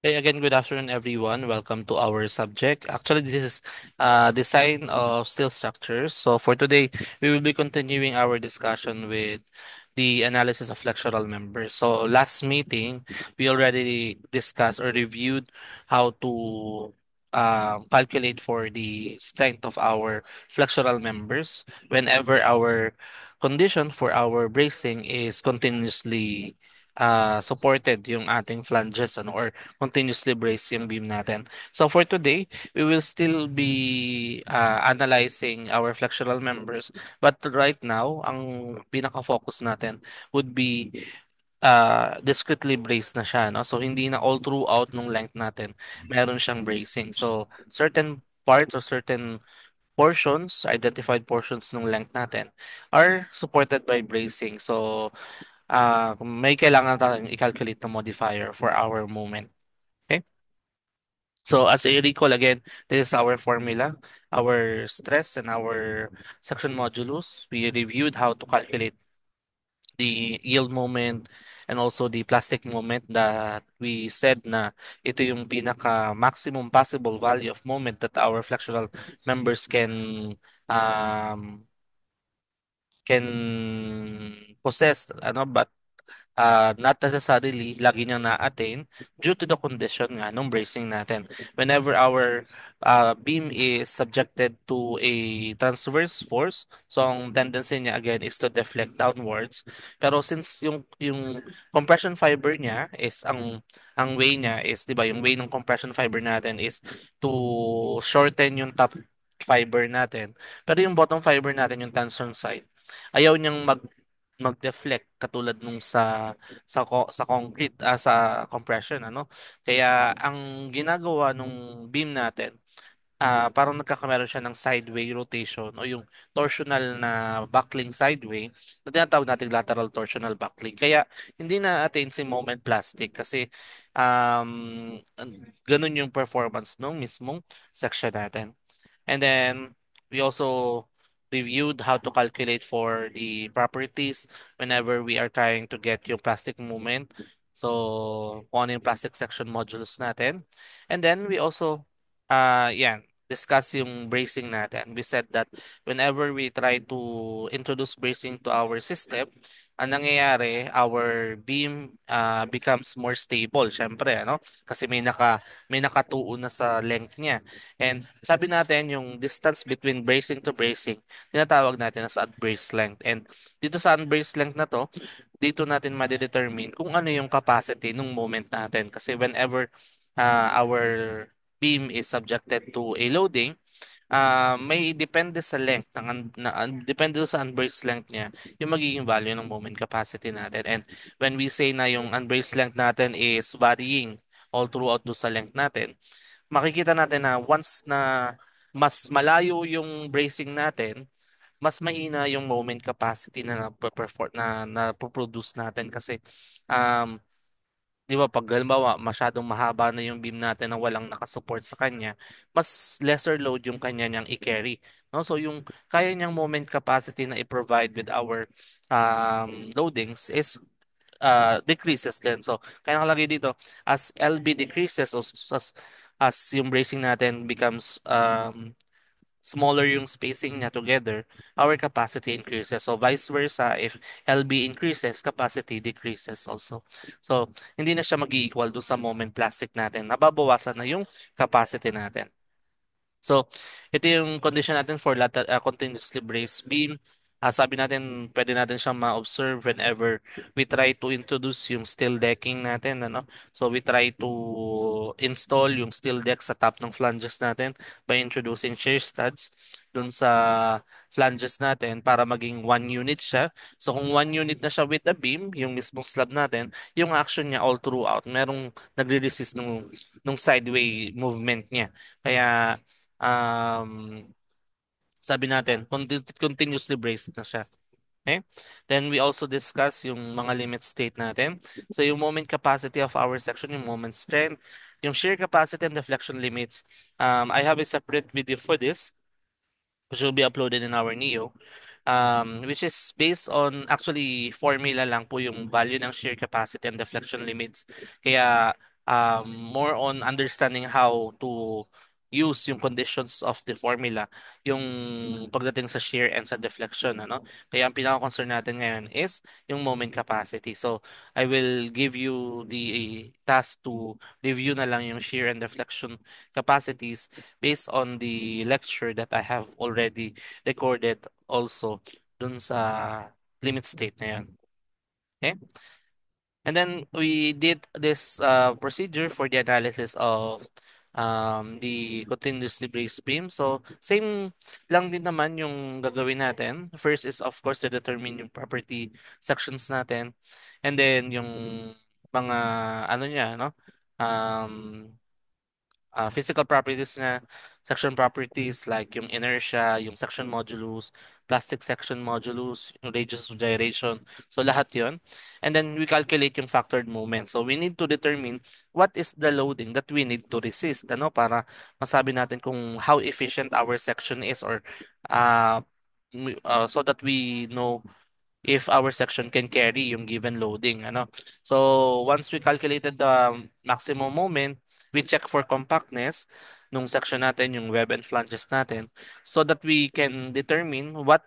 Hey again, good afternoon, everyone. Welcome to our subject. Actually, this is design of steel structures. So for today, we will be continuing our discussion with the analysis of flexural members. So last meeting, we already discussed or reviewed how to calculate for the strength of our flexural members whenever our condition for our bracing is continuously supported yung ating flanges or continuously brace yung beam natin. So for today, we will still be analyzing our flexural members. But right now, ang pinaka-focus natin would be discretely braced na siya. No? So hindi na all throughout nung length natin, meron siyang bracing. So certain parts or certain portions, identified portions ng length natin are supported by bracing. So may kailangan tayong i-calculate na modifier for our moment. Okay? So as I recall again, this is our formula, our stress and our section modulus. We reviewed how to calculate the yield moment and also the plastic moment that we said na ito yung pinaka maximum possible value of moment that our flexural members um can possess but not necessarily lagi niyang na-attain due to the condition nga nung bracing natin. Whenever our beam is subjected to a transverse force, so ang tendency niya again is to deflect downwards. Pero since yung compression fiber niya is ang way niya is, 'di ba, yung way ng compression fiber natin is to shorten yung top fiber natin. Pero yung bottom fiber natin, yung tension side, ayaw niyang mag-deflect katulad nung sa concrete sa compression kaya ang ginagawa nung beam natin parang nagkakameron siya ng sideway rotation o yung torsional na buckling sideway na tinatawag nating lateral torsional buckling. Kaya hindi na attain si moment plastic kasi ganun yung performance nung mismong section natin. And then we also reviewed how to calculate for the properties whenever we are trying to get yung plastic movement. So, kung ano yung plastic section modulus natin. And then we also, discuss yung bracing natin. We said that whenever we try to introduce bracing to our system, ang nangyayari, our beam becomes more stable, syempre, ano? Kasi may nakatuon na sa length niya. And sabi natin yung distance between bracing to bracing, tinatawag natin as unbraced length. And dito sa unbraced length na to, dito natin ma-determine kung ano yung capacity ng moment natin. Kasi whenever our beam is subjected to a loading, may depende sa length depende sa unbraced length niya yung magiging value ng moment capacity natin. And when we say na yung unbraced length natin is varying all throughout do sa length natin, makikita natin na once na mas malayo yung bracing natin, mas mahina yung moment capacity na na-produce natin kasi um, di ba pag halimbawa masyadong mahaba na yung beam natin na walang nakasupport sa kanya, mas lesser load yung kanya niyang i-carry. No? So yung kaya niyang moment capacity na i-provide with our loadings is decreases din. So, kaya nakalagay dito, as LB decreases o as yung bracing natin becomes smaller yung spacing niya together, our capacity increases. So, vice versa, if LB increases, capacity decreases also. So, hindi na siya mag-equal do sa moment plastic natin. Nababawasan na yung capacity natin. So, ito yung condition natin for continuously braced beam. Sabi natin, pwede natin siyang ma-observe whenever we try to introduce yung steel decking natin. So, we try to install yung steel deck sa top ng flanges natin by introducing shear studs dun sa flanges natin para maging one unit siya. So, kung one unit na siya with the beam, yung mismong slab natin, yung action niya all throughout, merong nagre-resist nung sideway movement niya. Kaya, um, sabi natin, continuously braced na siya. Okay? Then we also discuss yung mga limit state natin. So yung moment capacity of our section, yung moment strength, yung shear capacity and deflection limits. I have a separate video for this, which will be uploaded in our Neo, which is based on actually formula lang po yung value ng shear capacity and deflection limits. Kaya more on understanding how to use yung conditions of the formula, yung pagdating sa shear and sa deflection, ano? Kaya ang pinaka-concern natin ngayon is yung moment capacity. So, I will give you the task to review na lang yung shear and deflection capacities based on the lecture that I have already recorded also dun sa limit state na yun. Okay? And then we did this procedure for the analysis of the continuously braced beam. So same lang din naman yung gagawin natin. First is of course to determine yung property sections natin. And then yung mga ano niya, no? Um, physical properties na section properties like yung inertia, yung section modulus, plastic section modulus, yung radius of gyration. So lahat yon. And then we calculate yung factored moment. So we need to determine what is the loading that we need to resist, ano, para masabi natin kung how efficient our section is or uh, so that we know if our section can carry yung given loading, ano. So once we calculated the maximum moment, we check for compactness nung section natin, yung web and flanges natin, so that we can determine what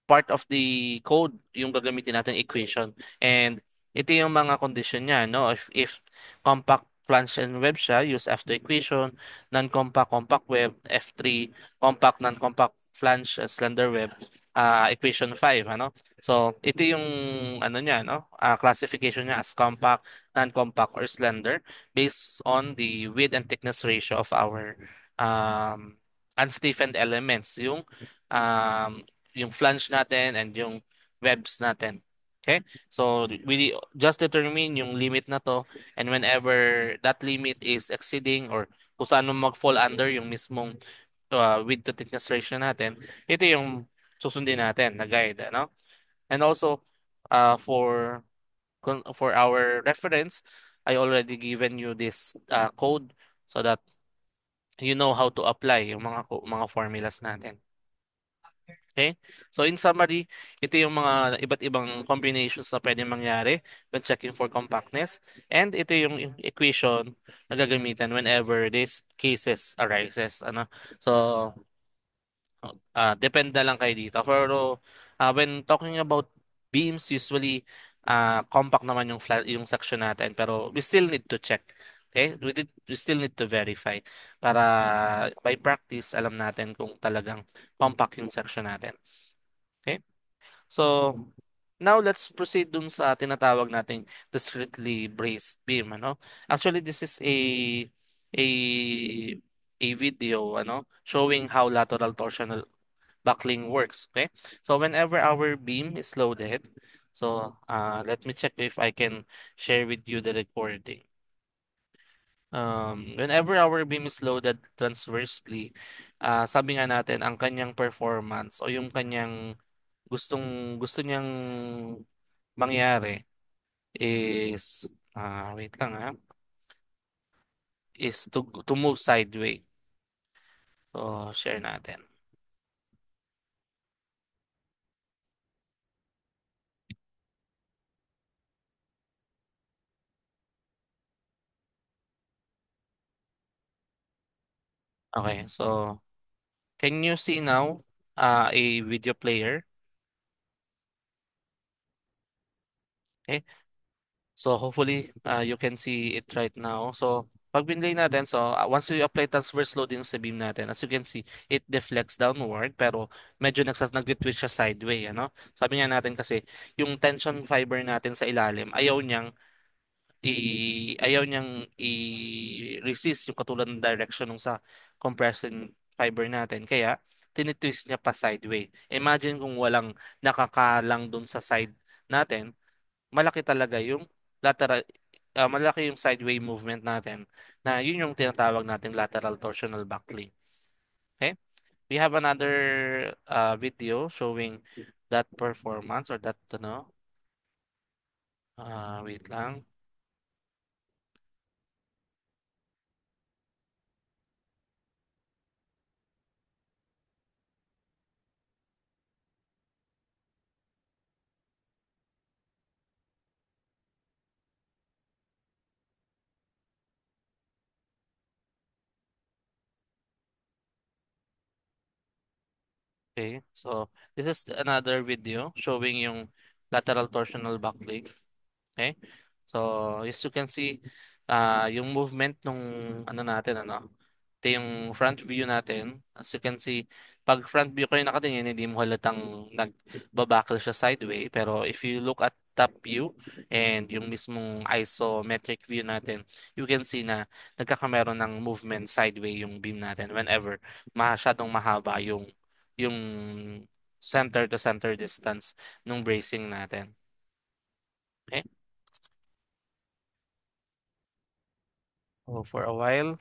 part of the code yung gagamitin natin equation. And ito yung mga condition niya, no? If compact flange and web siya, use F2 equation, non-compact, compact web, F3, compact, non-compact flange, slender web, equation 5, ano? So, ito yung ano niya, no? Classification niya as compact, non-compact, or slender based on the width and thickness ratio of our unstiffened elements, um, yung flange natin and yung webs natin. Okay? So we just determine yung limit na to, and whenever that limit is exceeding or kung saan mo mag-fall under yung mismong width to thickness ratio natin, ito yung susundin natin na guide, ano? And also for for our reference, I already given you this code so that you know how to apply yung mga formulas natin. Okay? So in summary, ito yung mga iba't ibang combinations na pwedeng mangyari when checking for compactness. And ito yung equation na gagamitan whenever these cases arises. Ano? So, depende na lang kayo dito. Pero when talking about beams, usually compact naman yung section natin. Pero we still need to check. Okay? We still need to verify para by practice alam natin kung talagang compact yung section natin. Okay? So, now let's proceed dun sa tinatawag nating discretely braced beam, ano? Actually, this is a a video, ano, showing how lateral torsional buckling works, okay? So, whenever our beam is loaded, so let me check if I can share with you the recording. Whenever our beam is loaded transversely, sabi nga natin ang kanyang performance o yung kanyang gusto niyang mangyari is wait lang is to move sideways. So share natin. Okay, so can you see now a video player? Okay, so hopefully you can see it right now. So pag binlay natin, so once we apply transverse loading sa beam natin, as you can see, it deflects downward pero medyo nagtitwist siya sideway, ano? Sabi nga natin kasi yung tension fiber natin sa ilalim, ayaw niyang i-resist yung katulad ng direction ng sa compression fiber natin. Kaya, tinitwist niya pa sideway. Imagine kung walang nakakalang dun sa side natin, malaki talaga yung lateral, malaki yung sideway movement natin na yun yung tinatawag nating lateral torsional buckling. Okay? We have another video showing that performance or that, wait lang. Okay, so this is another video showing yung lateral torsional back leg. Okay? So, as you can see, yung movement nung ano natin, ano, ito yung front view natin. As you can see, pag front view kayo nakatingin, hindi mo halatang nagbabakal siya sideway. Pero if you look at top view and yung mismong isometric view natin, you can see na nagkakameron ng movement sideway yung beam natin whenever masyadong mahaba yung center to center distance nung bracing natin. Okay? So for a while.